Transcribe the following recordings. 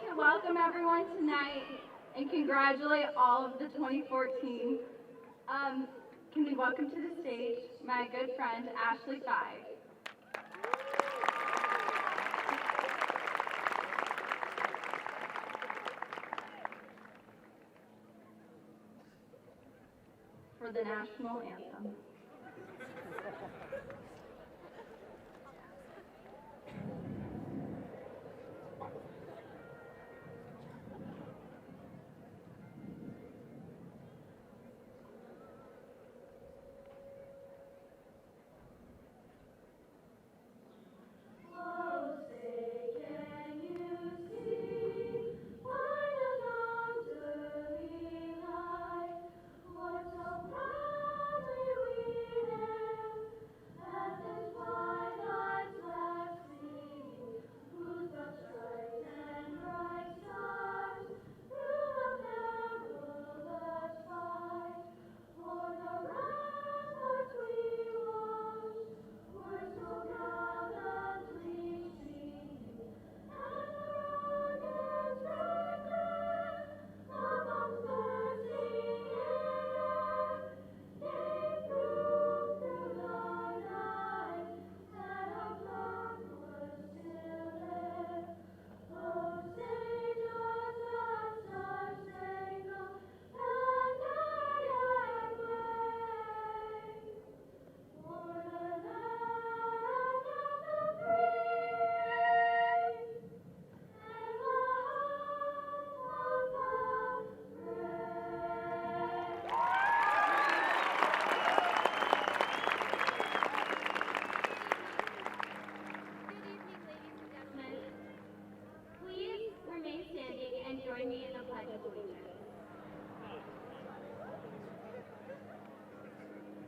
to welcome everyone tonight and congratulate all of the 2014. Can we welcome to the stage my good friend, Ashley Five. For the national anthem.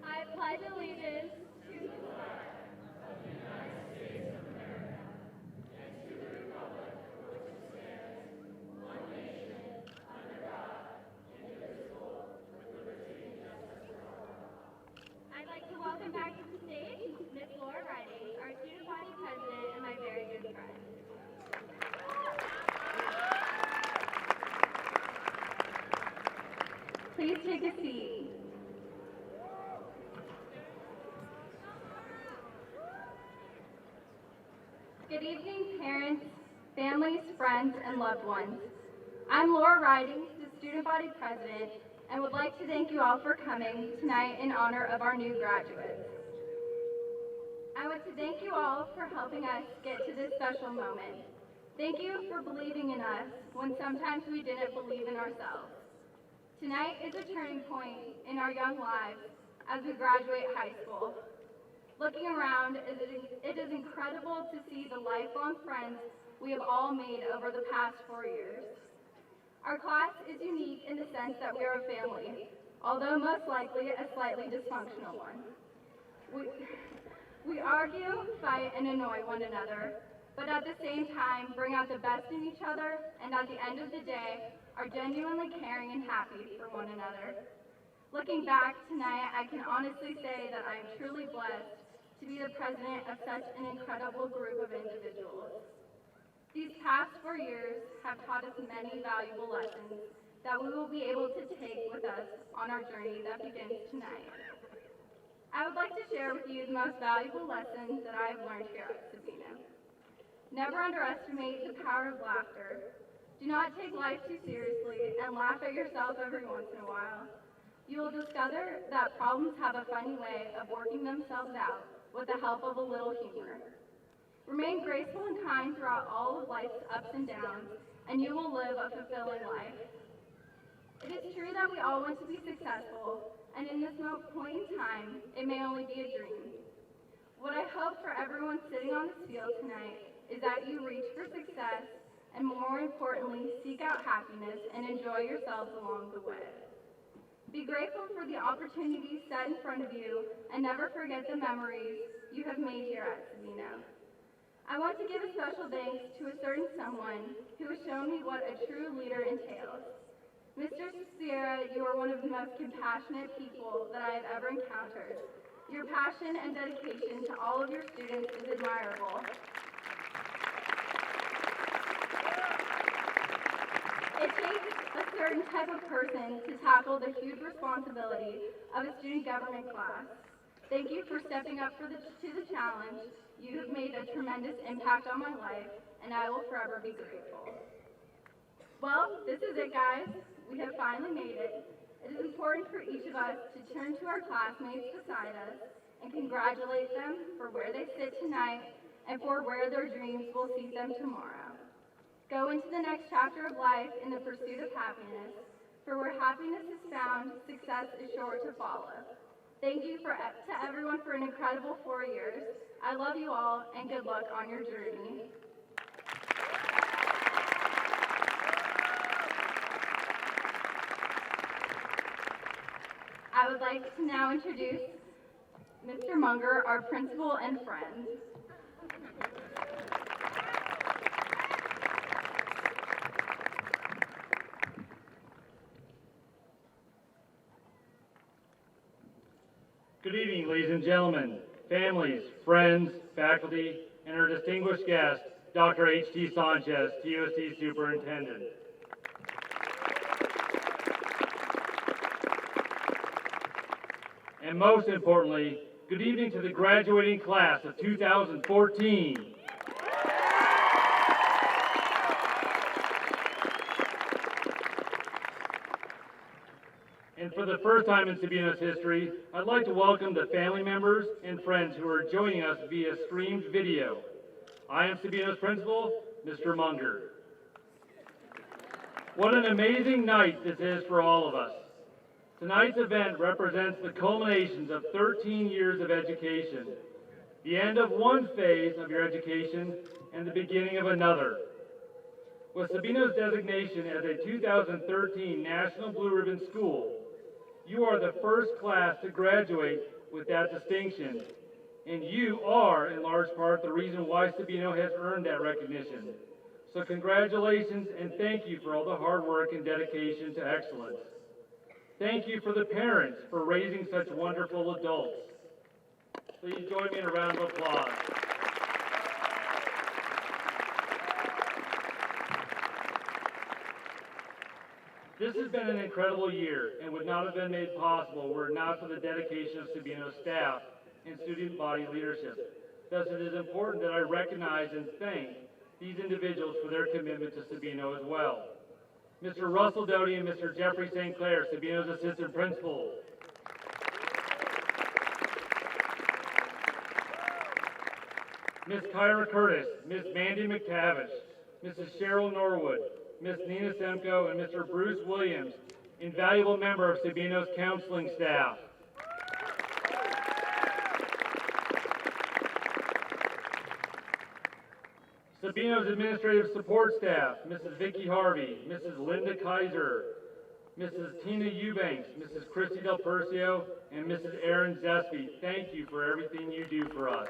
I pledge allegiance to the flag of the United States of America and to the republic for which it stands, one nation, under God, indivisible, with liberty and justice for all. I'd like to welcome back to the stage Ms. Laura Riding, our student body president and my very good friend. Please take a seat. Good evening, parents, families, friends, and loved ones. I'm Laura Riding, the student body president, and would like to thank you all for coming tonight in honor of our new graduates. I want to thank you all for helping us get to this special moment. Thank you for believing in us when sometimes we didn't believe in ourselves. Tonight is a turning point in our young lives as we graduate high school. Looking around, it is incredible to see the lifelong friends we have all made over the past 4 years. Our class is unique in the sense that we are a family, although most likely a slightly dysfunctional one. We argue, fight, and annoy one another, but at the same time bring out the best in each other, and at the end of the day, are genuinely caring and happy for one another. Looking back tonight, I can honestly say that I am truly blessed to be the president of such an incredible group of individuals. These past 4 years have taught us many valuable lessons that we will be able to take with us on our journey that begins tonight. I would like to share with you the most valuable lessons that I have learned here at Sabino. Never underestimate the power of laughter. Do not take life too seriously and laugh at yourself every once in a while. You will discover that problems have a funny way of working themselves out with the help of a little humor. Remain graceful and kind throughout all of life's ups and downs, and you will live a fulfilling life. It is true that we all want to be successful, and in this point in time, it may only be a dream. What I hope for everyone sitting on this field tonight is that you reach for success, and more importantly, seek out happiness and enjoy yourselves along the way. Be grateful for the opportunities set in front of you, and never forget the memories you have made here at Sabino. I want to give a special thanks to a certain someone who has shown me what a true leader entails. Mr. Sierra, you are one of the most compassionate people that I have ever encountered. Your passion and dedication to all of your students is admirable. type of person to tackle the huge responsibility of a student government class. Thank you for stepping up to the challenge. You have made a tremendous impact on my life, and I will forever be grateful. Well, this is it, guys. We have finally made it. It is important for each of us to turn to our classmates beside us and congratulate them for where they sit tonight and for where their dreams will see them tomorrow. Go into the next chapter of life in the pursuit of happiness, for where happiness is found, success is sure to follow. Thank you to everyone for an incredible 4 years. I love you all, and good luck on your journey. I would like to now introduce Mr. Munger, our principal and friend. Good evening, ladies and gentlemen, families, friends, faculty, and our distinguished guest, Dr. H.T. Sanchez, TUSD Superintendent. And most importantly, good evening to the graduating class of 2014. And for the first time in Sabino's history, I'd like to welcome the family members and friends who are joining us via streamed video. I am Sabino's principal, Mr. Munger. What an amazing night this is for all of us. Tonight's event represents the culminations of 13 years of education, the end of one phase of your education and the beginning of another. With Sabino's designation as a 2013 National Blue Ribbon School, you are the first class to graduate with that distinction, and you are, in large part, the reason why Sabino has earned that recognition. So congratulations and thank you for all the hard work and dedication to excellence. Thank you for the parents for raising such wonderful adults. Please join me in a round of applause. This has been an incredible year and would not have been made possible were it not for the dedication of Sabino's staff and student body leadership. Thus, it is important that I recognize and thank these individuals for their commitment to Sabino as well. Mr. Russell Doty and Mr. Jeffrey St. Clair, Sabino's assistant principals. Ms. Kyra Curtis, Ms. Mandy McTavish, Mrs. Cheryl Norwood, Ms. Nina Semko, and Mr. Bruce Williams, invaluable member of Sabino's counseling staff. Sabino's administrative support staff, Mrs. Vicki Harvey, Mrs. Linda Kaiser, Mrs. Tina Eubanks, Mrs. Christy Del Percio, and Mrs. Erin Zesby. Thank you for everything you do for us.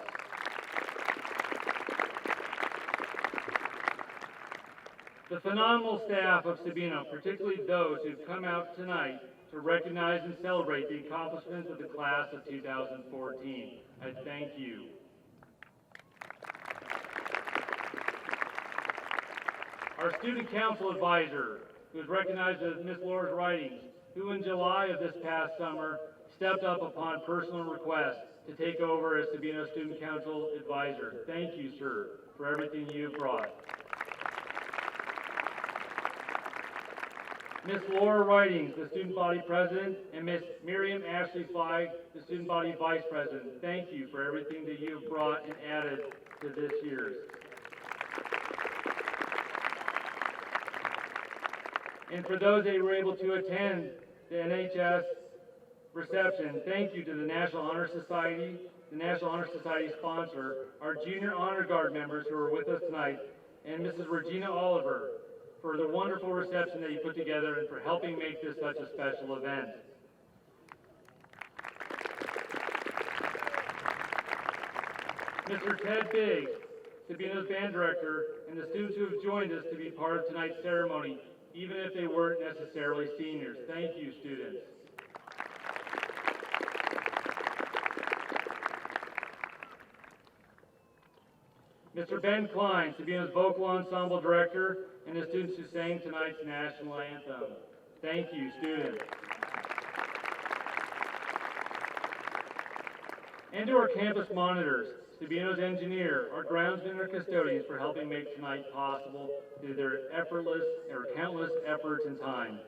The phenomenal staff of Sabino, particularly those who've come out tonight to recognize and celebrate the accomplishments of the class of 2014. I thank you. Our student council advisor, who is recognized as Ms. Laura's Writings, who in July of this past summer stepped up upon personal request to take over as Sabino Student Council advisor. Thank you, sir, for everything you've brought. Ms. Laura Writings, the student body president, and Ms. Miriam Ashley Flag, the student body vice president. Thank you for everything that you've brought and added to this year's. And for those that were able to attend the NHS reception, thank you to the National Honor Society, the National Honor Society sponsor, our Junior Honor Guard members who are with us tonight, and Mrs. Regina Oliver for the wonderful reception that you put together and for helping make this such a special event. Mr. Ted Biggs, Sabino's band director, and the students who have joined us to be part of tonight's ceremony, even if they weren't necessarily seniors. Thank you, students. Mr. Ben Klein, Sabino's vocal ensemble director, and the students who sang tonight's national anthem. Thank you, students. And to our campus monitors, Sabino's engineer, our groundsmen and our custodians for helping make tonight possible through their countless efforts and time.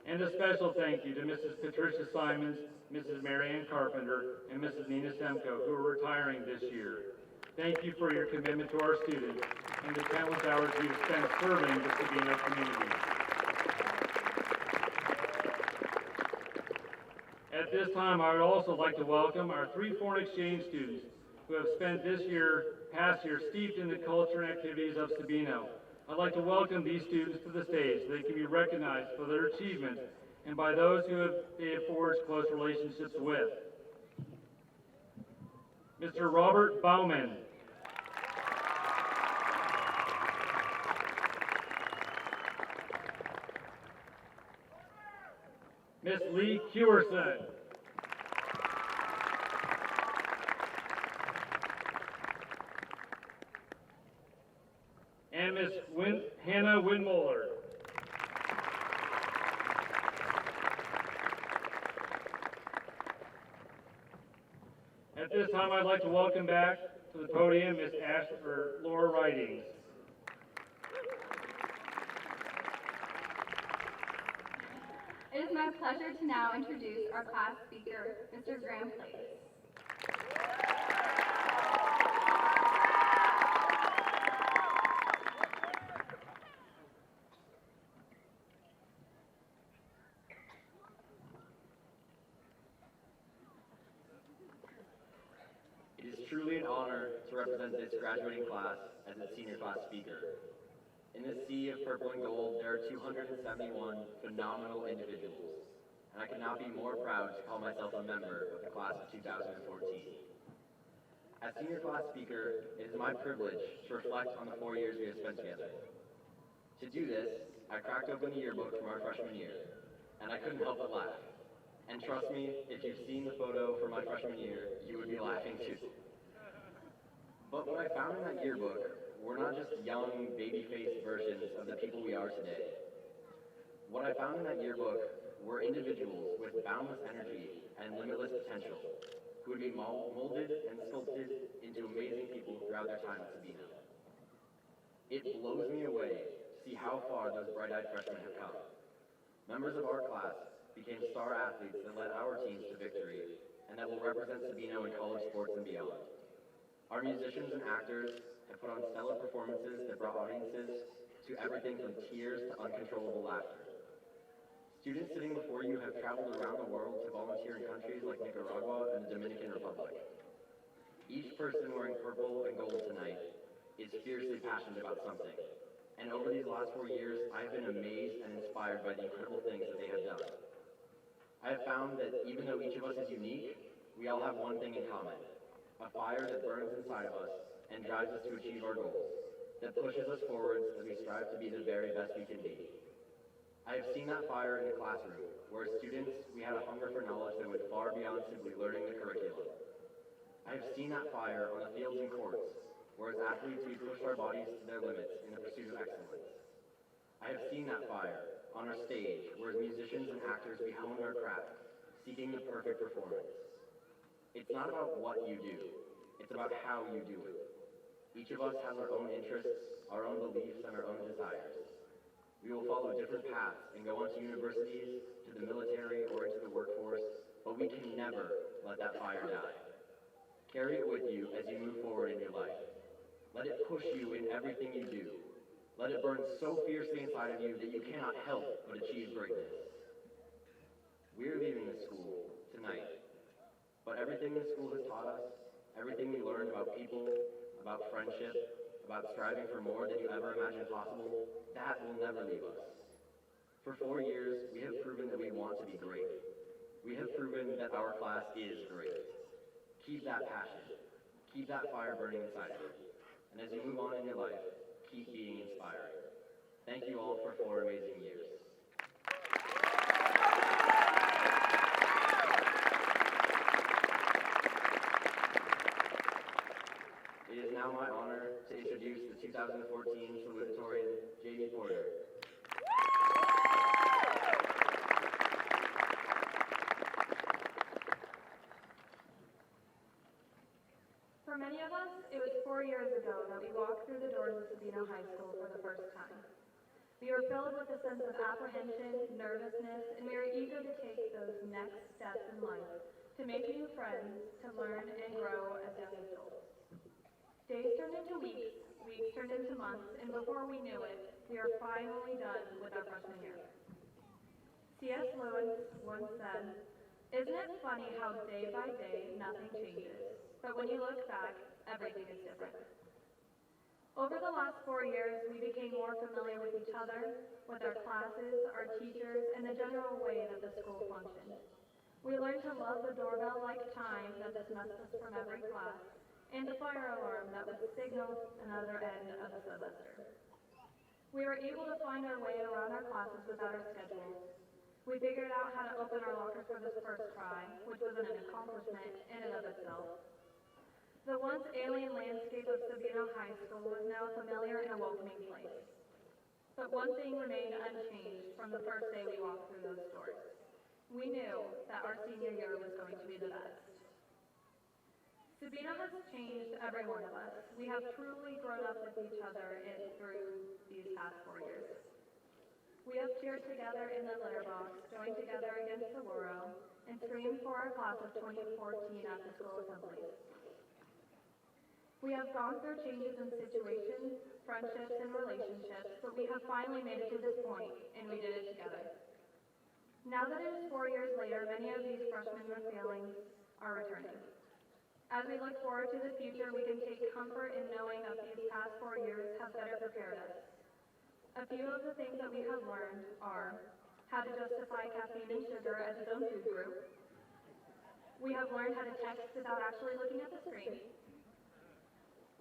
And a special thank you to Mrs. Patricia Simons, Mrs. Marianne Carpenter, and Mrs. Nina Semko, who are retiring this year. Thank you for your commitment to our students and the countless hours you've spent serving the Sabino community. At this time, I would also like to welcome our 3 foreign exchange students who have spent past year, steeped in the culture and activities of Sabino. I'd like to welcome these students to the stage so they can be recognized for their achievements and by those who they have forged close relationships with. Mr. Robert Bauman. Miss Lee Kewerson. And Miss Hannah Winmoller. At this time, I'd like to welcome back to the podium Miss Laura Ridings. It is my pleasure to now introduce our class speaker, Mr. Graham Place. It is truly an honor to represent this graduating class as its senior class speaker. In this sea of purple and gold, there are 271 phenomenal individuals, and I could not be more proud to call myself a member of the class of 2014. As senior class speaker, it is my privilege to reflect on the 4 years we have spent together. To do this, I cracked open the yearbook from our freshman year, and I couldn't help but laugh. And trust me, if you've seen the photo from my freshman year, you would be laughing too. But what I found in that yearbook were not just young, baby-faced versions of the people we are today. What I found in that yearbook were individuals with boundless energy and limitless potential, who would be molded and sculpted into amazing people throughout their time at Sabino. It blows me away to see how far those bright-eyed freshmen have come. Members of our class became star athletes that led our teams to victory, and that will represent Sabino in college sports and beyond. Our musicians and actors have put on stellar performances that brought audiences to everything from tears to uncontrollable laughter. Students sitting before you have traveled around the world to volunteer in countries like Nicaragua and the Dominican Republic. Each person wearing purple and gold tonight is fiercely passionate about something. And over these last 4 years, I have been amazed and inspired by the incredible things that they have done. I have found that even though each of us is unique, we all have one thing in common: a fire that burns inside of us and drives us to achieve our goals, that pushes us forwards as we strive to be the very best we can be. I have seen that fire in the classroom, where as students, we had a hunger for knowledge that went far beyond simply learning the curriculum. I have seen that fire on the fields and courts, where as athletes we pushed our bodies to their limits in the pursuit of excellence. I have seen that fire on our stage, where as musicians and actors we honed our craft, seeking the perfect performance. It's not about what you do, it's about how you do it. Each of us has our own interests, our own beliefs, and our own desires. We will follow different paths and go on to universities, to the military, or into the workforce, but we can never let that fire die. Carry it with you as you move forward in your life. Let it push you in everything you do. Let it burn so fiercely inside of you that you cannot help but achieve greatness. We're leaving this school tonight, but everything this school has taught us, everything we learned about people, about friendship, about striving for more than you ever imagined possible, that will never leave us. For 4 years, we have proven that we want to be great. We have proven that our class is great. Keep that passion. Keep that fire burning inside of you. And as you move on in your life, keep being inspiring. Thank you all for 4 amazing years. It is now my honor to introduce 4 years ago that we walked through the doors of Sabino High School for the first time. We were filled with a sense of apprehension, nervousness, and we were eager to take those next steps in life, to make new friends, to learn and grow as young adults. Days turned into weeks, weeks turned into months, and before we knew it, we are finally done with our freshman year. C.S. Lewis once said, "Isn't it funny how day by day nothing changes, but when you look back, everything is different?" Over the last 4 years, we became more familiar with each other, with our classes, our teachers, and the general way that the school functioned. We learned to love the doorbell-like chime that dismissed us from every class, and the fire alarm that would signal another end of the semester. We were able to find our way around our classes without our schedules. We figured out how to open our lockers for this first try, which was an accomplishment in and of itself. The once alien landscape of Sabino High School was now a familiar and a welcoming place. But one thing remained unchanged from the first day we walked through those doors. We knew that our senior year was going to be the best. Sabino has changed every one of us. We have truly grown up with each other through these past 4 years. We have cheered together in the litter box, joined together against the Woro, and screamed for our class of 2014 at the school assemblies. We have gone through changes in situations, friendships, and relationships, but we have finally made it to this point, and we did it together. Now that it is 4 years later, many of these freshmen feelings are returning. As we look forward to the future, we can take comfort in knowing that these past 4 years have better prepared us. A few of the things that we have learned are how to justify caffeine and sugar as its own food group. We have learned how to text without actually looking at the screen.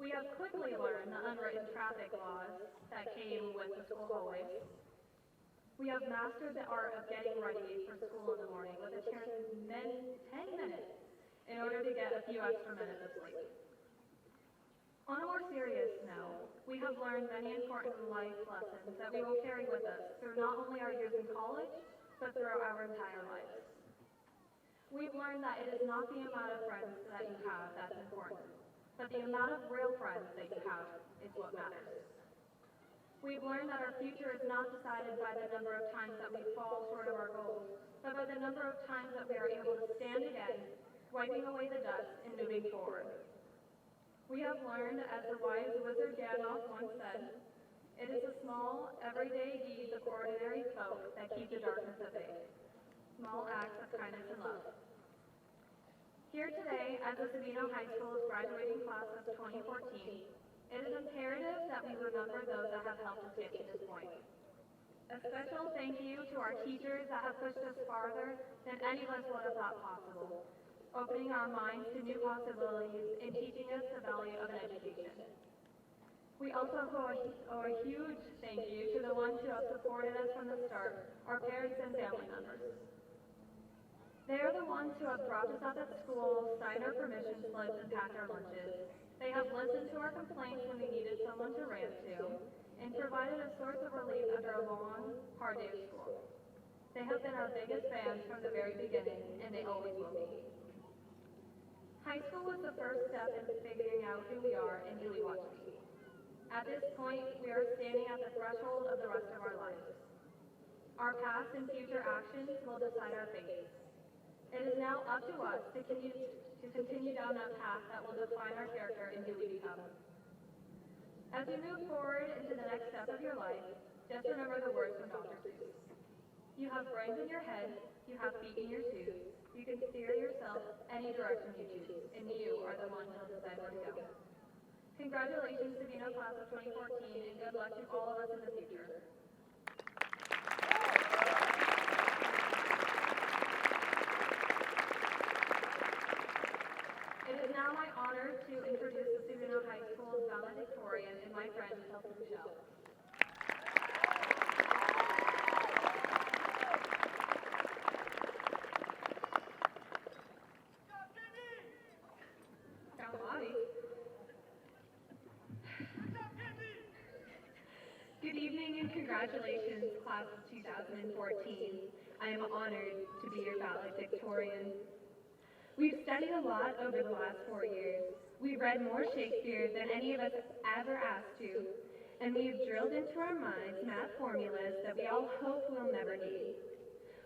We have quickly learned the unwritten traffic laws that came with the school hallways. We have mastered the art of getting ready for school in the morning with a 10 minutes in order to get a few extra minutes of sleep. On a more serious note, we have learned many important life lessons that we will carry with us through not only our years in college, but through our entire lives. We've learned that it is not the amount of friends that you have that's important, but the amount of real friends that you have is what matters. We've learned that our future is not decided by the number of times that we fall short of our goals, but by the number of times that we are able to stand again, wiping away the dust and moving forward. We have learned, as the wise wizard Gandalf once said, it is the small, everyday deeds of ordinary folk that keep the darkness at bay. Small acts of kindness and love. Here today, as the Sabino High School's graduating class of 2014, it is imperative that we remember those that have helped us get to this point. A special thank you to our teachers that have pushed us farther than any of us would have thought possible, opening our minds to new possibilities and teaching us the value of an education. We also owe a huge thank you to the ones who have supported us from the start, our parents and family members. They are the ones who have dropped us off at school, signed our permission slips, and packed our lunches. They have listened to our complaints when we needed someone to rant to, and provided a source of relief after a long, hard day of school. They have been our biggest fans from the very beginning, and they always will be. High school was the first step in figuring out who we are and who we want to be. At this point, we are standing at the threshold of the rest of our lives. Our past and future actions will decide our fate. It is now up to us to continue down that path that will define our character and who we become. As you move forward into the next step of your life, just remember the words from Dr. Seuss. You have brains in your head, you have feet in your shoes, you can steer yourself any direction you choose, and you are the one who will decide where to go. Congratulations, Sabino Class of 2014, and good luck to all of us in the future. It is now my honor to introduce the Sabino High School's valedictorian and my friend, Chelsea Michelle. Good evening and congratulations, Class of 2014. I am honored to be your valedictorian. We've studied a lot over the last 4 years. We've read more Shakespeare than any of us ever asked to, and we've drilled into our minds math formulas that we all hope we'll never need.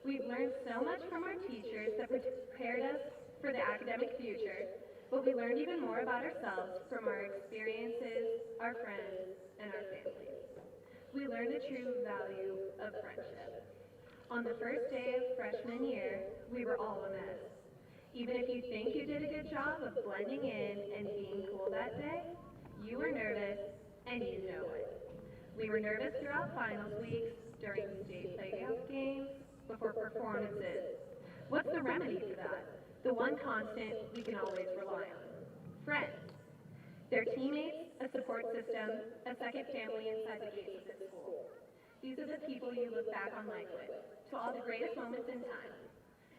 We've learned so much from our teachers that prepared us for the academic future, but we learned even more about ourselves from our experiences, our friends, and our families. We learned the true value of friendship. On the first day of freshman year, we were all a mess. Even if you think you did a good job of blending in and being cool that day, you were nervous, and you know it. We were nervous throughout finals weeks, during state playoff games, before performances. What's the remedy for that? The one constant we can always rely on. Friends. They're teammates, a support system, a second family inside the gates of this school. These are the people you look back on life with, to all the greatest moments in time.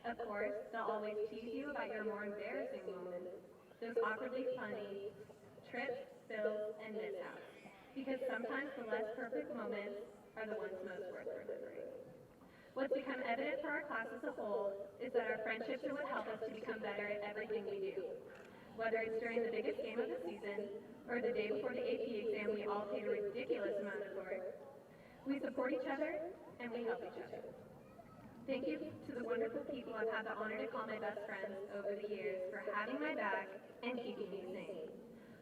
Of course, they'll always tease you about your more embarrassing moments, those awkwardly funny trips, spills, and mishaps, because sometimes the less perfect moments are the ones most worth remembering. What's become evident for our class as a whole is that our friendships are what help us to become better at everything we do. Whether it's during the biggest game of the season, or the day before the AP exam we all paid a ridiculous amount for, we support each other, and we help each other. Thank you to the wonderful people I've had the honor to call my best friends over the years for having my back and keeping me sane.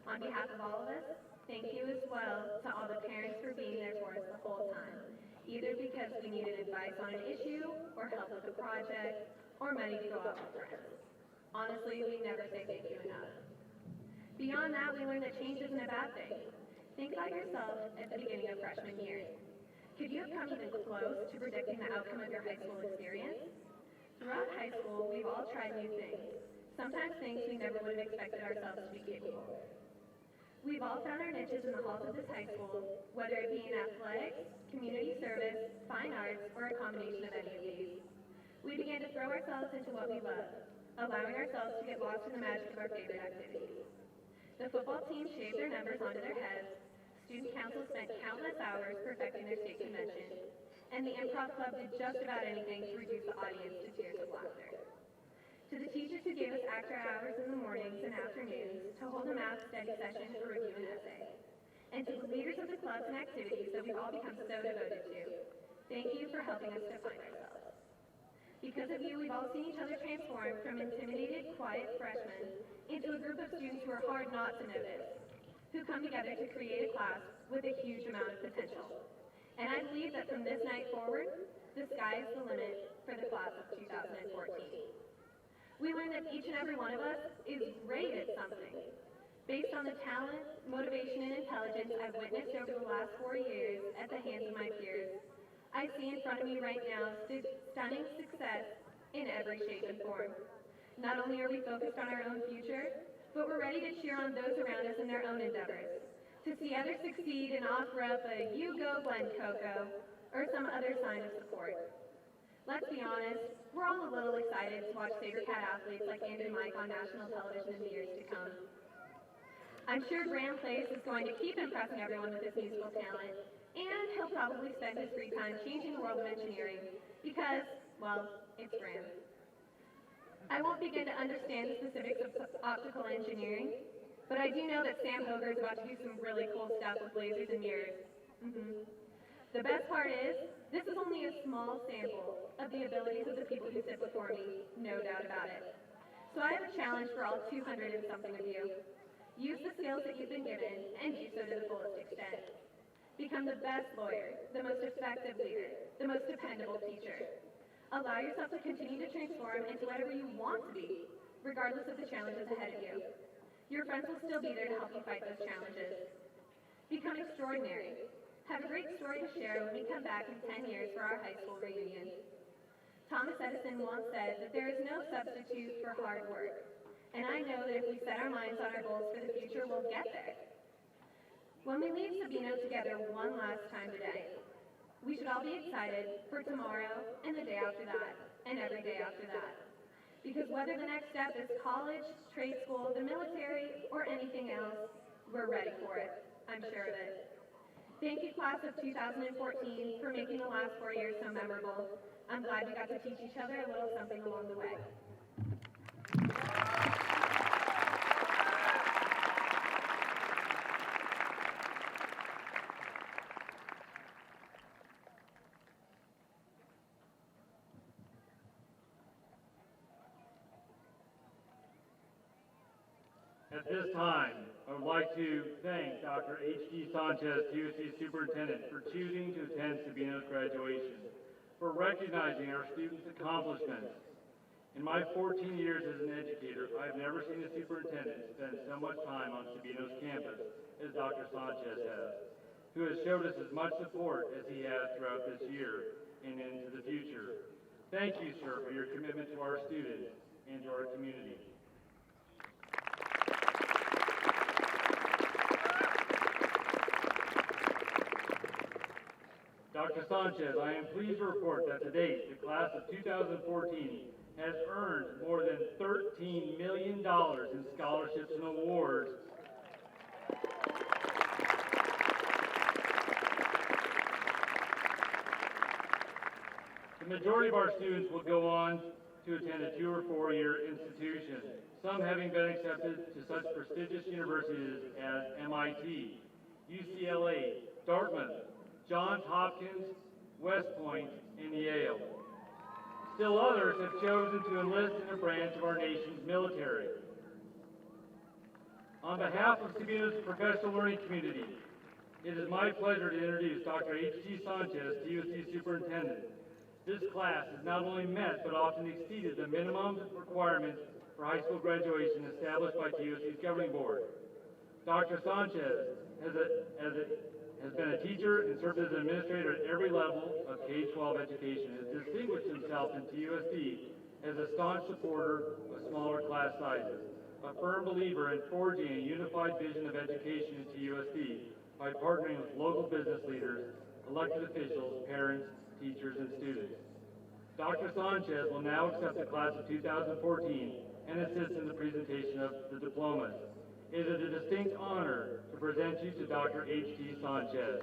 On behalf of all of us, thank you as well to all the parents for being there for us the whole time, either because we needed advice on an issue, or help with a project, or money to go out with friends. Honestly, we never say thank you enough. Beyond that, we learned that change isn't a bad thing. Think about yourself at the beginning of freshman year. Could you have come even close to predicting the outcome of your high school experience? Throughout high school, we've all tried new things, sometimes things we never would have expected ourselves to be capable of. We've all found our niches in the halls of this high school, whether it be in athletics, community service, fine arts, or a combination of any of these. We began to throw ourselves into what we love, allowing ourselves to get lost in the magic of our favorite activities. The football team shaved their numbers onto their heads, student council spent countless hours perfecting their state convention, and the improv club did just about anything to reduce the audience to tears of laughter. To the teachers who gave us extra hours in the mornings and afternoons to hold a math study session or review an essay, and to the leaders of the clubs and activities that we've all become so devoted to, thank you for helping us to find ourselves. Because of you, we've all seen each other transform from intimidated, quiet freshmen into a group of students who are hard not to notice, who come together to create a class with a huge amount of potential. And I believe that from this night forward, the sky is the limit for the class of 2014. We learned that each and every one of us is great at something. Based on the talent, motivation, and intelligence I've witnessed over the last 4 years at the hands of my peers, I see in front of me right now stunning success in every shape and form. Not only are we focused on our own future, but we're ready to cheer on those around us in their own endeavors, to see others succeed and offer up a "You Go Glen Coco" or some other sign of support. Let's be honest, we're all a little excited to watch SaberCat athletes like Andy Mike on national television in the years to come. I'm sure Graham Place is going to keep impressing everyone with his musical talent, and he'll probably spend his free time changing the world of engineering because, well, it's Graham. I won't begin to understand the specifics of optical engineering, but I do know that Sam Hoger is about to do some really cool stuff with lasers and mirrors. The best part is, this is only a small sample of the abilities of the people who sit before me, no doubt about it. So I have a challenge for all 200 and something of you. Use the skills that you've been given and do so to the fullest extent. Become the best lawyer, the most effective leader, the most dependable teacher. Allow yourself to continue to transform into whatever you want to be, regardless of the challenges ahead of you. Your friends will still be there to help you fight those challenges. Become extraordinary. Have a great story to share when we come back in 10 years for our high school reunion. Thomas Edison once said that there is no substitute for hard work, and I know that if we set our minds on our goals for the future, we'll get there. When we leave Sabino together one last time today, we should all be excited for tomorrow and the day after that, and every day after that. Because whether the next step is college, trade school, the military, or anything else, we're ready for it. I'm sure of it. Thank you, class of 2014, for making the last 4 years so memorable. I'm glad we got to teach each other a little something along the way. At this time, I would like to thank Dr. H.G. Sanchez, TUSD Superintendent, for choosing to attend Sabino's graduation, for recognizing our students' accomplishments. In my 14 years as an educator, I have never seen a superintendent spend so much time on Sabino's campus as Dr. Sanchez has, who has showed us as much support as he has throughout this year and into the future. Thank you, sir, for your commitment to our students and to our community. Dr. Sanchez, I am pleased to report that to date, the class of 2014 has earned more than $13 million in scholarships and awards. The majority of our students will go on to attend a 2- or 4-year institution, some having been accepted to such prestigious universities as MIT, UCLA, Dartmouth, Johns Hopkins, West Point, and Yale. Still others have chosen to enlist in a branch of our nation's military. On behalf of Sabino's professional learning community, it is my pleasure to introduce Dr. H.G. Sanchez, TUSD Superintendent. This class has not only met but often exceeded the minimum requirements for high school graduation established by TUSD's governing board. Dr. Sanchez has been a teacher and served as an administrator at every level of K-12 education, and has distinguished himself in TUSD as a staunch supporter of smaller class sizes, a firm believer in forging a unified vision of education in TUSD by partnering with local business leaders, elected officials, parents, teachers, and students. Dr. Sanchez will now accept the class of 2014 and assist in the presentation of the diplomas. It is a distinct honor to present you to Dr. H.G. Sanchez.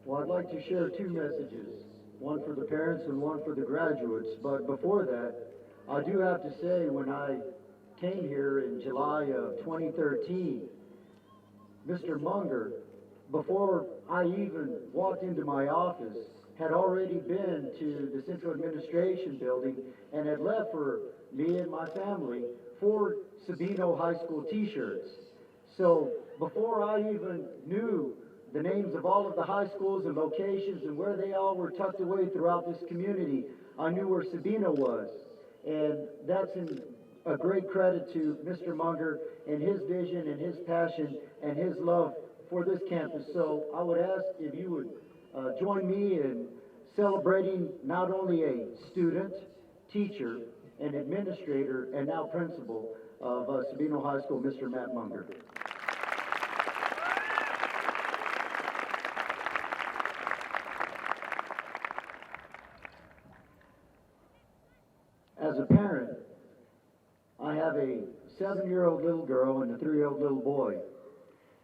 Well, I'd like to share 2 messages, one for the parents and one for the graduates. But before that, I do have to say, when I came here in July of 2013, Mr. Munger, before I even walked into my office, had already been to the Central Administration Building and had left for me and my family 4 Sabino High School t-shirts. So before I even knew the names of all of the high schools and locations and where they all were tucked away throughout this community, I knew where Sabino was. And that's a great credit to Mr. Munger and his vision and his passion and his love for this campus. So I would ask if you would join me in celebrating not only a student, teacher, and administrator, and now principal of Sabino High School, Mr. Matt Munger. As a parent, I have a 7-year-old little girl and a 3-year-old little boy.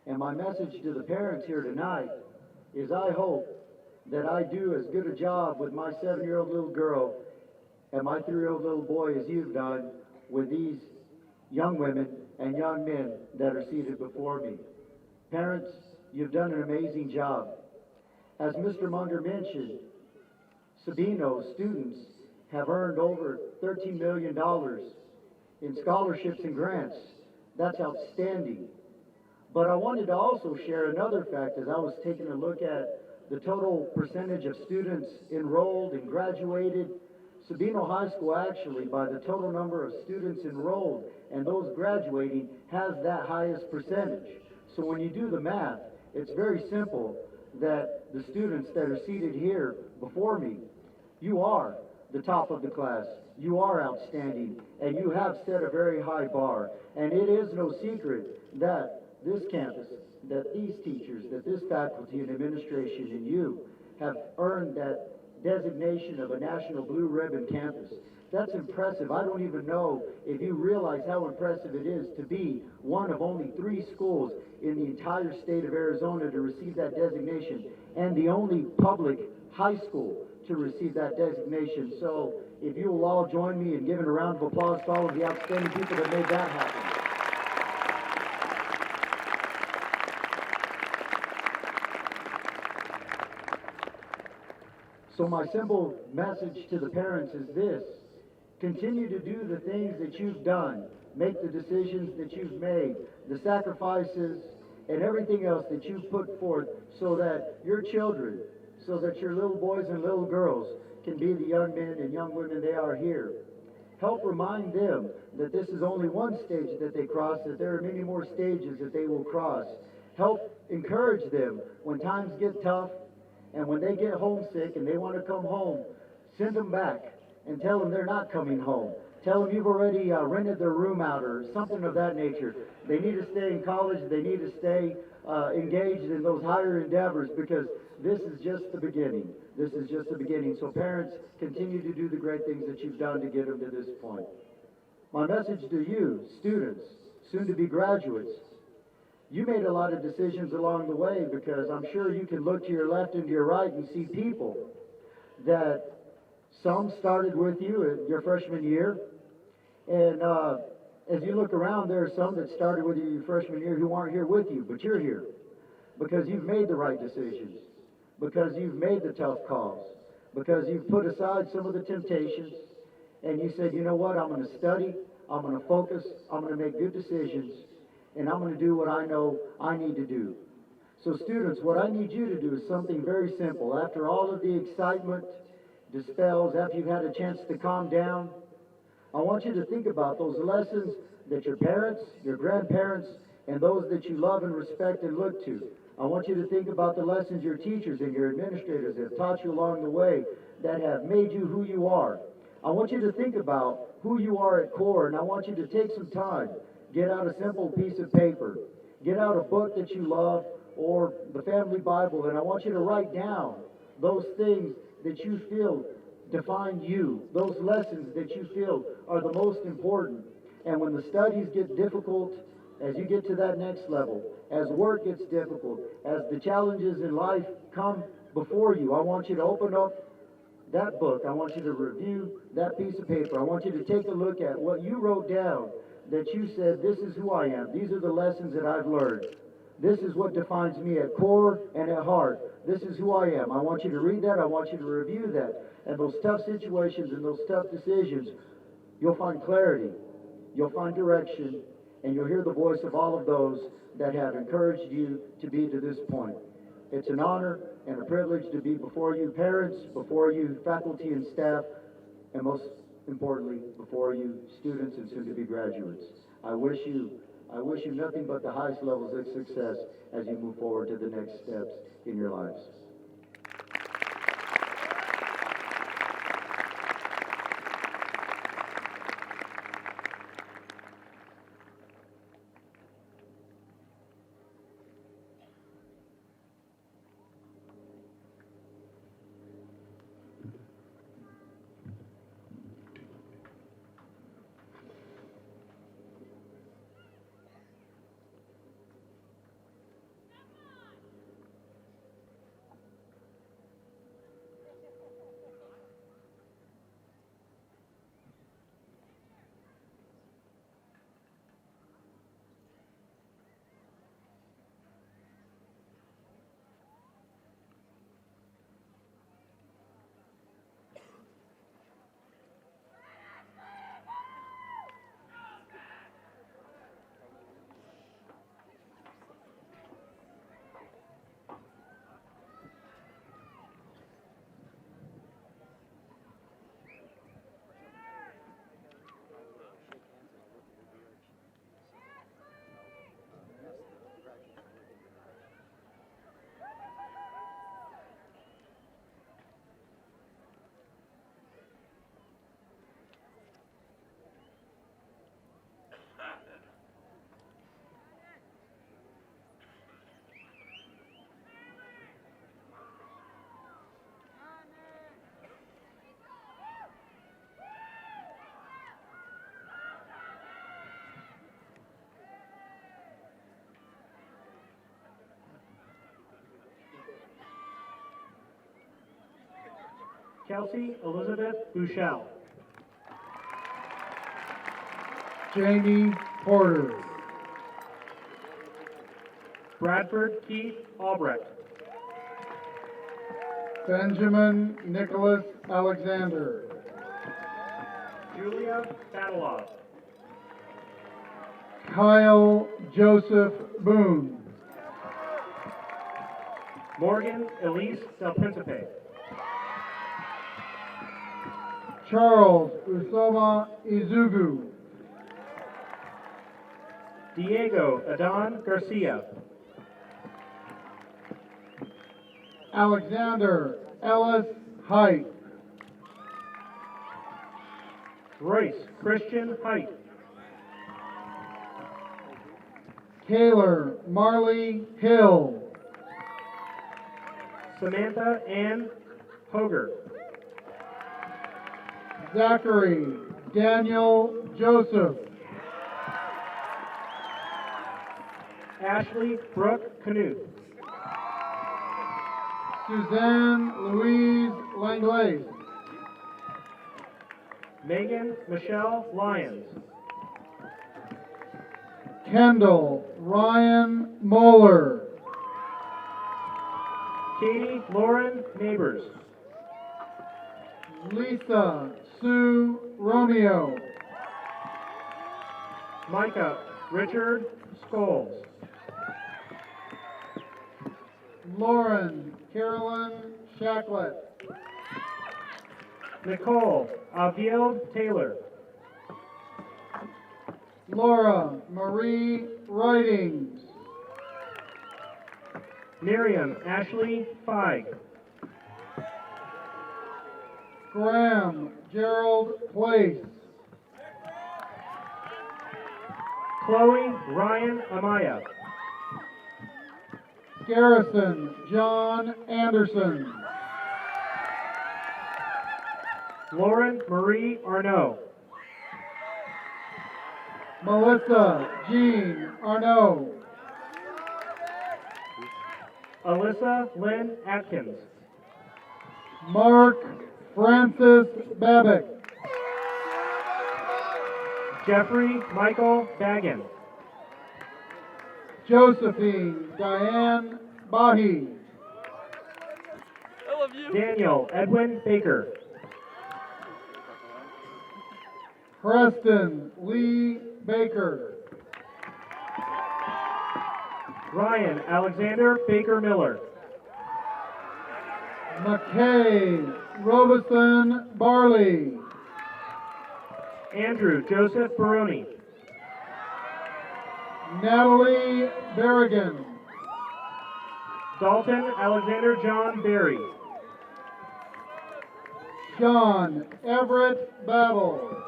And my message to the parents here tonight is I hope that I do as good a job with my 7-year-old little girl and my 3-year-old little boy as you've done with these young women and young men that are seated before me. Parents, you've done an amazing job. As Mr. Munger mentioned, Sabino students have earned over $13 million in scholarships and grants. That's outstanding. But I wanted to also share another fact as I was taking a look at the total percentage of students enrolled and graduated. Sabino High School actually, by the total number of students enrolled and those graduating, has that highest percentage. So when you do the math, it's very simple that the students that are seated here before me, you are the top of the class. You are outstanding, and you have set a very high bar. And it is no secret that this campus, that these teachers, that this faculty and administration and you have earned that designation of a National Blue Ribbon campus. That's impressive. I don't even know if you realize how impressive it is to be one of only 3 schools in the entire state of Arizona to receive that designation, and the only public high school to receive that designation. So if you will all join me in giving a round of applause to all of the outstanding people that made that happen. So my simple message to the parents is this: continue to do the things that you've done, make the decisions that you've made, the sacrifices and everything else that you've put forth so that your children, so that your little boys and little girls can be the young men and young women they are here. Help remind them that this is only one stage that they cross, that there are many more stages that they will cross. Help encourage them when times get tough and when they get homesick and they want to come home. Send them back and tell them they're not coming home. Tell them you've already rented their room out or something of that nature. They need to stay in college. They need to stay engaged in those higher endeavors, because this is just the beginning. This is just the beginning. So parents, continue to do the great things that you've done to get them to this point. My message to you, students, soon to be graduates, you made a lot of decisions along the way, because I'm sure you can look to your left and to your right and see people that some started with you at your freshman year. And as you look around, there are some that started with you your freshman year who aren't here with you, but you're here because you've made the right decisions, because you've made the tough calls, because you've put aside some of the temptations, and you said, you know what, I'm going to study, I'm going to focus, I'm going to make good decisions, and I'm going to do what I know I need to do. So students, what I need you to do is something very simple. After all of the excitement dispels, after you've had a chance to calm down, I want you to think about those lessons that your parents, your grandparents, and those that you love and respect and look to. I want you to think about the lessons your teachers and your administrators have taught you along the way that have made you who you are. I want you to think about who you are at core, and I want you to take some time. Get out a simple piece of paper. Get out a book that you love or the family Bible, and I want you to write down those things that you feel define you, those lessons that you feel are the most important. And when the studies get difficult, as you get to that next level, as work gets difficult, as the challenges in life come before you, I want you to open up that book. I want you to review that piece of paper. I want you to take a look at what you wrote down, that you said, this is who I am. These are the lessons that I've learned. This is what defines me at core and at heart. This is who I am. I want you to read that. I want you to review that. And those tough situations and those tough decisions, you'll find clarity, you'll find direction, and you'll hear the voice of all of those that have encouraged you to be to this point. It's an honor and a privilege to be before you parents, before you faculty and staff, and most importantly, before you students and soon-to-be graduates. I wish you nothing but the highest levels of success as you move forward to the next steps in your lives. Kelsey Elizabeth Bouchel. Jamie Porter. Bradford Keith Albrecht. Benjamin Nicholas Alexander. Julia Battleoff. Kyle Joseph Boone. Morgan Elise Del Principe. Charles Usoma Izugu. Diego Adon Garcia. Alexander Ellis Height. Royce Christian Height. Taylor Marley Hill. Samantha Ann Hoger. Zachary Daniel Joseph. Ashley Brooke Canute. Suzanne Louise Langlaise. Megan Michelle Lyons. Kendall Ryan Moeller. Katie Lauren Neighbors. Lisa Sue Romeo. Micah Richard Scholes. Lauren Carolyn Shacklet. Nicole Aviel Taylor. Laura Marie Ridings. Miriam Ashley Feig. Graham Gerald Place. Chloe Ryan Amaya. Garrison John Anderson. Lauren Marie Arnaud. Melissa Jean Arnaud. Alyssa Lynn Atkins. Mark Francis Babick. Jeffrey Michael Baggin. Josephine Diane Bahi. Daniel Edwin Baker. Preston Lee Baker. Ryan Alexander Baker Miller. McKay Robeson Barley. Andrew Joseph Baroni. Natalie Berrigan. Dalton Alexander John Berry. Sean Everett Battle.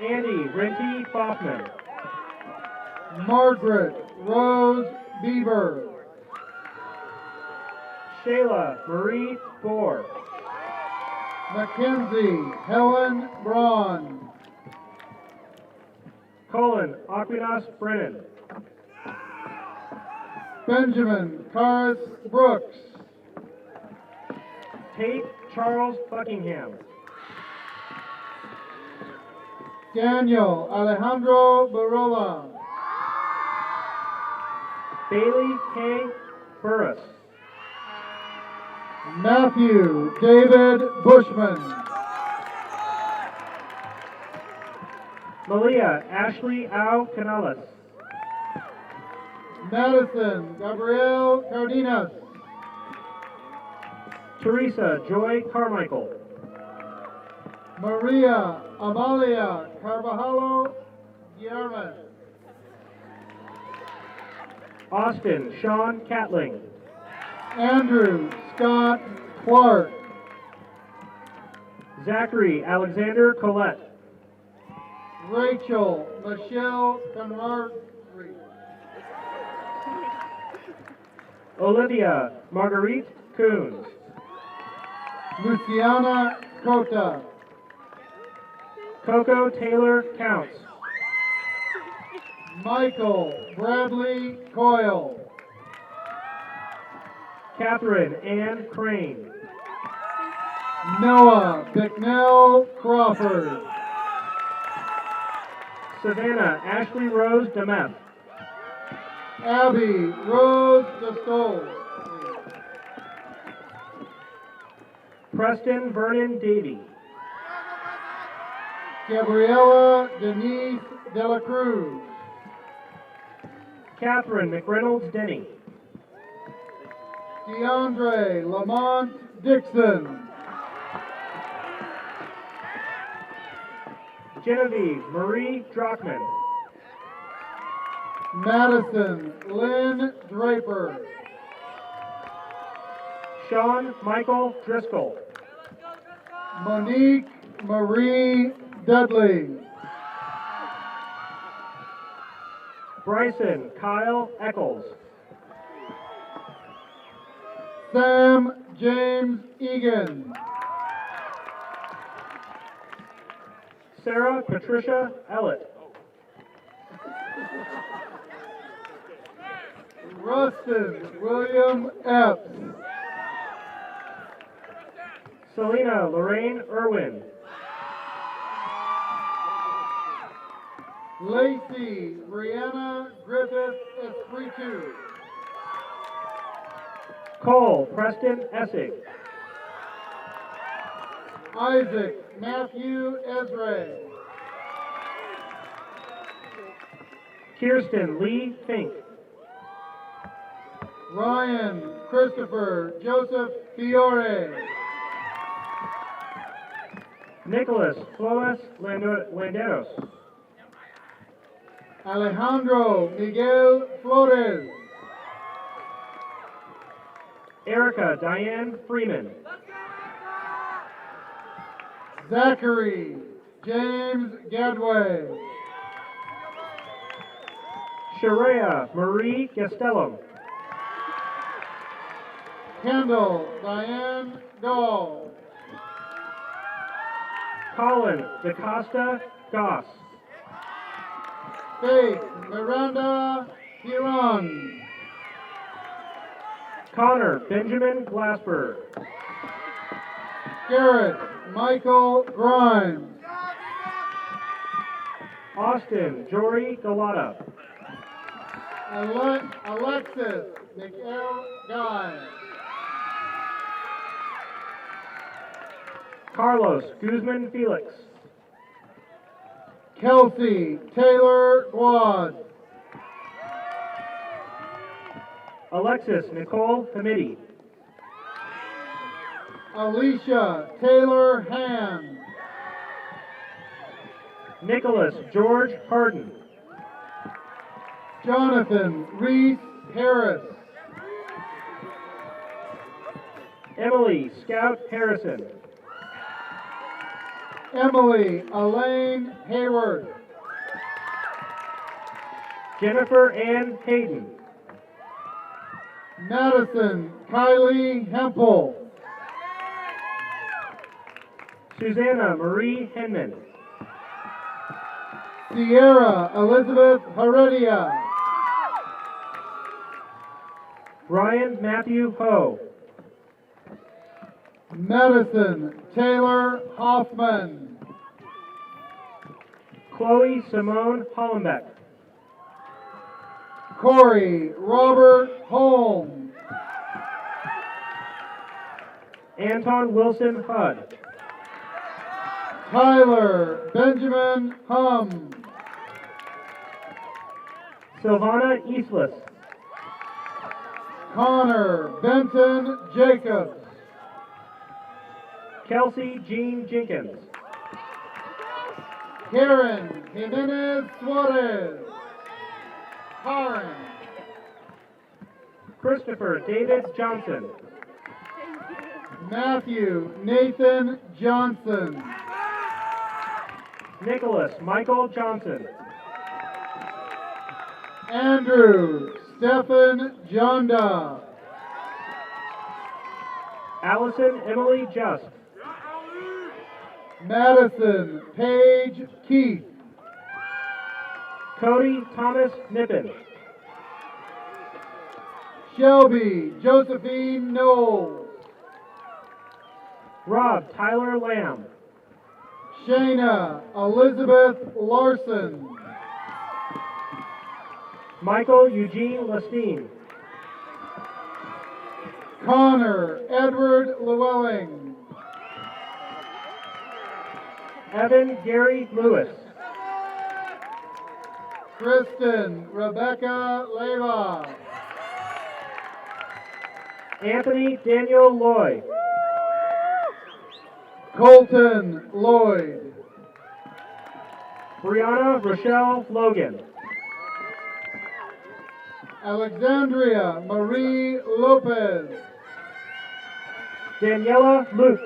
Andy Renty Boffman. Margaret Rose Bieber. Shayla Marie Bohr. Mackenzie Helen Braun. Colin Aquinas Brennan. Benjamin Carus Brooks. Tate Charles Buckingham. Daniel Alejandro Barola. Bailey K. Burris. Matthew David Bushman. Malia Ashley Au Canales. Madison Gabrielle Cardenas. Teresa Joy Carmichael. Maria Amalia Carvajalo Guillermo. Austin Sean Catling. Andrew Scott Clark. Zachary Alexander Collette. Rachel Michelle Conrad. Olivia Marguerite Coons. Luciana Cota. Coco Taylor Counts. Michael Bradley Coyle. Catherine Ann Crane. Noah Bicknell Crawford. Savannah Ashley Rose Demeth. Abby Rose DeStole. Preston Vernon Davy. Gabriela Denise De La Cruz. Catherine McReynolds Denny. DeAndre Lamont Dixon. Genevieve Marie Drockman. Madison Lynn Draper. Sean Michael Driscoll. Monique Marie Dudley. Bryson Kyle Eccles. Sam James Egan. Sarah Patricia Ellett. Rustin William Epps. Selena Lorraine Irwin. Lacey Brianna Griffith Espiritu. Cole Preston Essig. Isaac Matthew Ezra. Kirsten Lee Fink. Ryan Christopher Joseph Fiore. Nicholas Flores Landeros. Alejandro Miguel Flores. Erica Diane Freeman. Zachary James Gadway. Sharia Marie Gastelum. Kendall Diane Gall. Colin DaCosta Goss. Faith Miranda Huron. Connor Benjamin Glasper. Garrett Michael Grimes. Austin Jory Galata. Alexis Miguel Guy. Carlos Guzman Felix. Kelsey Taylor Guad. Alexis Nicole Hamidi. Alicia Taylor Hand. Nicholas George Harden. Jonathan Reese Harris. Emily Scout Harrison. Emily Elaine Hayward. Jennifer Ann Hayden. Madison Kylie Hempel. Susanna Marie Henman. Sierra Elizabeth Heredia. Ryan Matthew Ho. Madison Taylor Hoffman. Chloe Simone Hollenbeck. Corey Robert Holmes. Anton Wilson Hudd. Tyler Benjamin Hum. Silvana Eastless. Connor Benton Jacobs. Kelsey Jean Jenkins. Karen Jimenez Suarez. Karen. Christopher David Johnson. Matthew Nathan Johnson. Nicholas Michael Johnson. Andrew Stephen Jonda. Allison Emily Just. Madison Paige Keith. Cody Thomas Nippon. Shelby Josephine Knowles. Rob Tyler Lamb. Shayna Elizabeth Larson. Michael Eugene Lestine. Connor Edward Llewellyn. Evan Gary Lewis. Kristen Rebecca Leva. Anthony Daniel Loy. Colton Lloyd. Brianna Rochelle Logan. Alexandria Marie Lopez. Daniela Luke.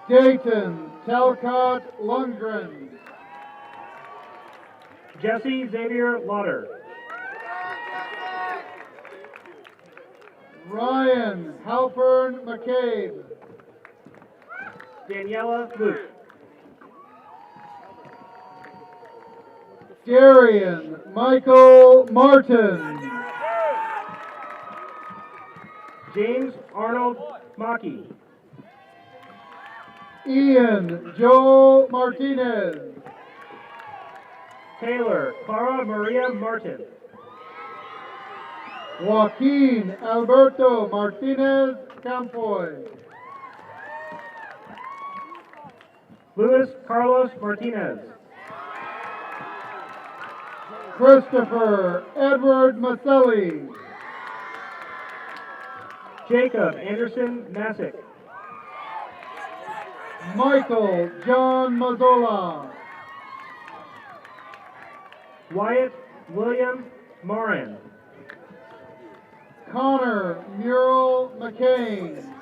Dayton Talcott Lundgren. Jesse Xavier Lauder. Ryan Halpern McCabe. Daniela Luke. Darian Michael Martin. James Arnold Maki. Ian Joel Martinez. Taylor Clara Maria Martin. Joaquin Alberto Martinez Campoy. Luis Carlos Martinez. Christopher Edward Maselli. Jacob Anderson Masick. Michael John Mazzola. Wyatt William Moran. Connor Muriel McCain.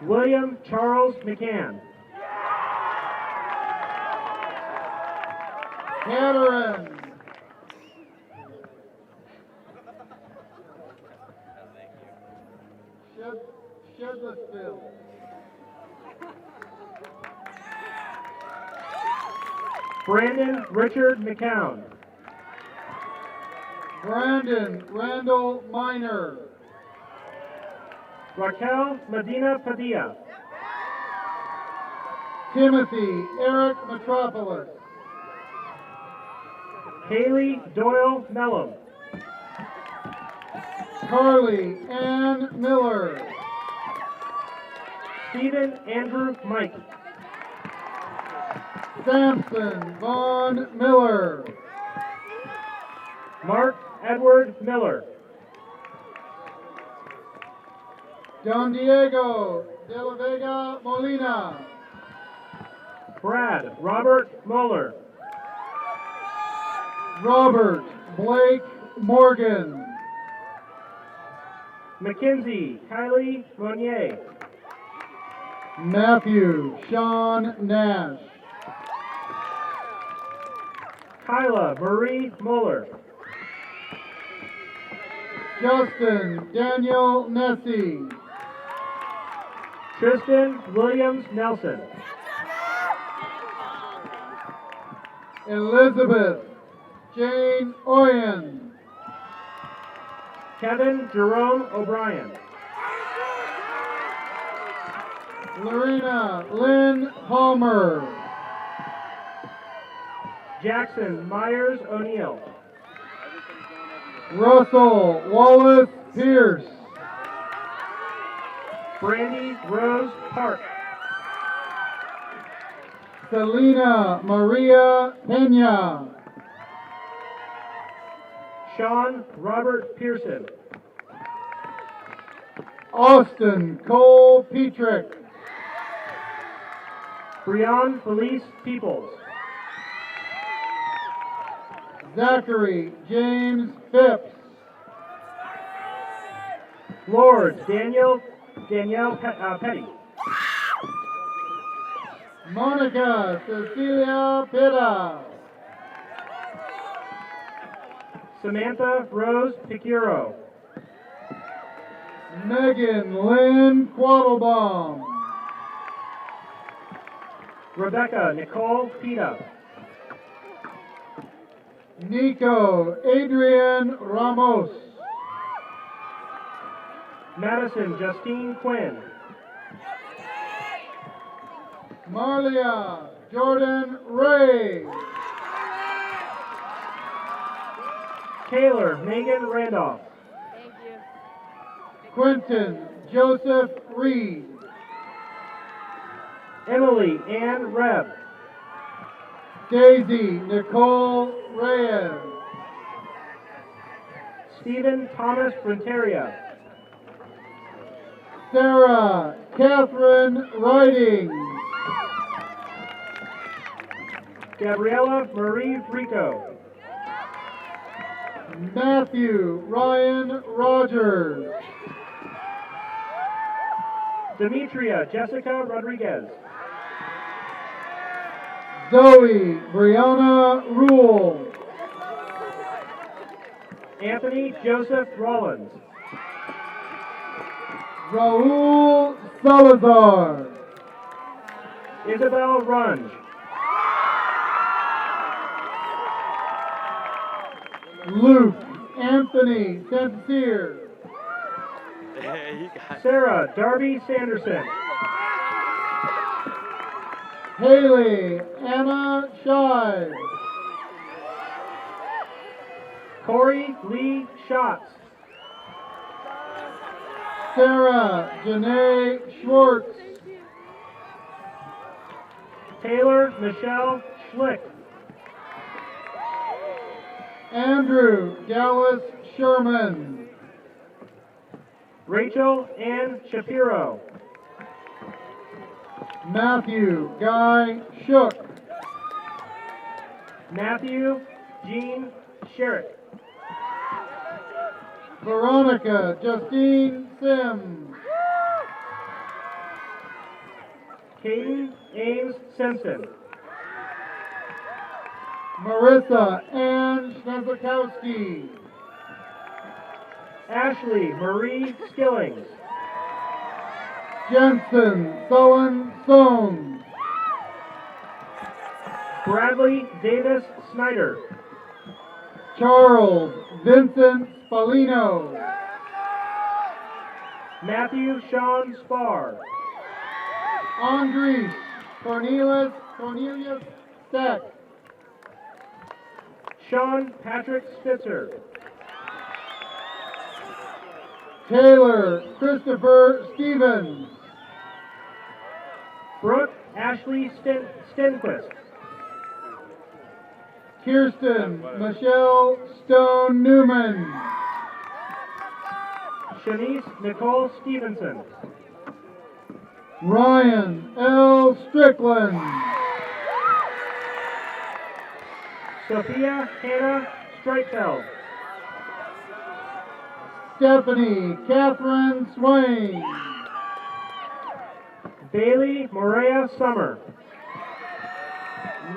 William Charles McCann. Cameron. Shedlessville. Brandon Richard McCown. Brandon Randall Minor. Raquel Medina Padilla. Timothy Eric Metropolis. Kaylee Doyle Mellum. Carly Ann Miller. Stephen Andrew Mike. Samson Vaughn Miller. Mark Edward Miller. Don Diego de la Vega Molina. Brad Robert Moeller. Robert Blake Morgan. Mackenzie Kylie Monnier. Matthew Sean Nash. Kyla Marie Mueller. Justin Daniel Nessie. Tristan Williams Nelson. Elizabeth Jane Oyen. Kevin Jerome O'Brien. Lorena Lynn Palmer. Jackson Myers O'Neill. Russell Wallace Pierce. Brandy Rose Park. Selena Maria Pena. Sean Robert Pearson. Austin Cole Petrick. Breon Felice Peoples. Zachary James Phipps. Lord Danielle Petty. Monica Cecilia Pitta. Samantha Rose Picuro. Megan Lynn Quattlebaum. Rebecca Nicole Pita. Nico Adrian Ramos. Madison Justine Quinn. Marlia Jordan Ray. Taylor Megan Randolph. Quentin Joseph Reed. Emily Ann Reb. Daisy Nicole Reyes. Stephen Thomas Renteria. Sarah Catherine Riding. Gabriella Marie Rico. Matthew Ryan Rogers. Demetria Jessica Rodriguez. Zoe Brianna Rule. Anthony Joseph Rollins. Raul Salazar. Isabel Runge. Luke Anthony Sincere. Sarah Darby Sanderson. Haley Anna Shive. Corey Lee Schatz. Sarah Janae Schwartz. Taylor Michelle Schlick. Andrew Dallas Sherman. Rachel Ann Shapiro. Matthew Guy Shook. Matthew Jean Sherrick. Veronica Justine Sims. Caden Ames Simpson. Marissa Ann Snezakowski. Ashley Marie Skillings. Jensen Sullen Soames. Bradley Davis Snyder. Charles Vincent Spalino. Matthew Sean Spar. Andres Cornelius Steck. Sean Patrick Spitzer. Taylor Christopher Stevens. Brooke Ashley Stenquist. Kirsten Michelle Stone Newman. Shanice Nicole Stevenson. Ryan L. Strickland. Sophia Hannah Streitfeld. Stephanie Catherine Swain. Bailey Morea Summer.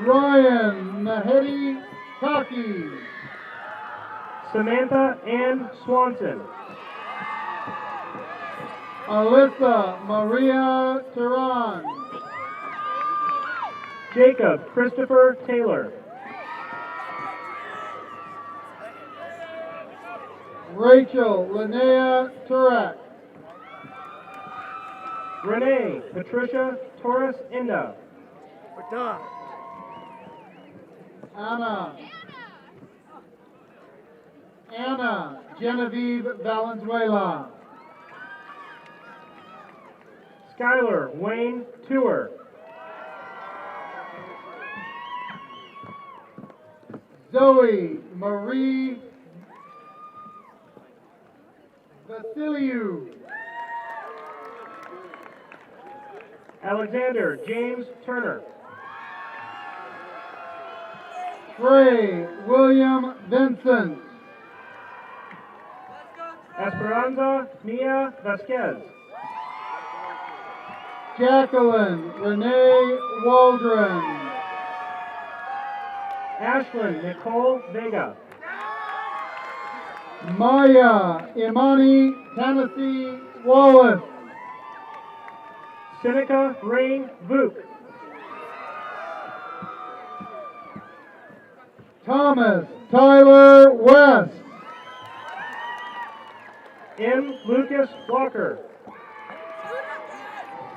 Ryan Nahedi Taki. Samantha Ann Swanson. Alyssa Maria Tehran. Jacob Christopher Taylor. Rachel Linnea Turek. Renee Patricia Torres Inda. Anna Genevieve Valenzuela. Skylar Wayne Tour. Zoe Marie Vasiliou. Alexander James Turner. Trey William Vincent. Esperanza Mia Vasquez. Jacqueline Renee Waldron. Ashlyn Nicole Vega. Maya Imani Tennessee Wallace. Seneca Rain Vuk. Thomas Tyler West. M. Lucas Walker.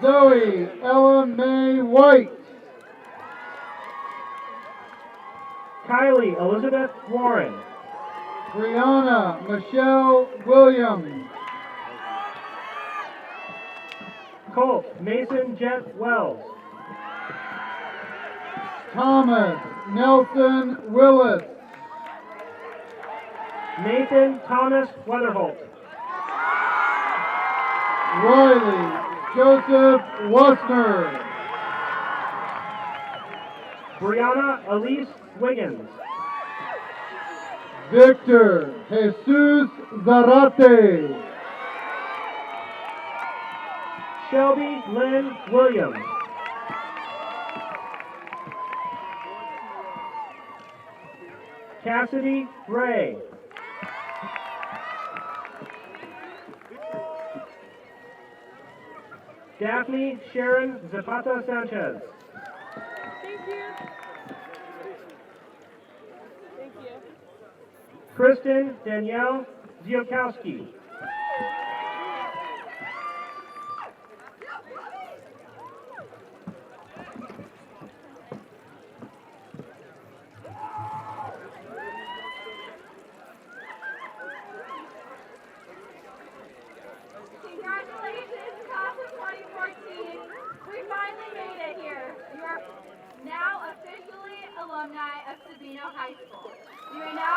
Zoe Ellen Mae White. Kylie Elizabeth Warren. Brianna Michelle Williams. Colt Mason Jet Wells. Thomas Nelson Willis. Nathan Thomas Weatherholt. Riley Joseph Wussner. Brianna Elise Wiggins. Victor Jesus Zarate. Shelby Lynn Williams. Cassidy Ray. Daphne Sharon Zapata Sanchez. Kristen Danielle Ziokowski. Congratulations, class of 2014. We finally made it here. You are now officially alumni of Sabino High School. You may now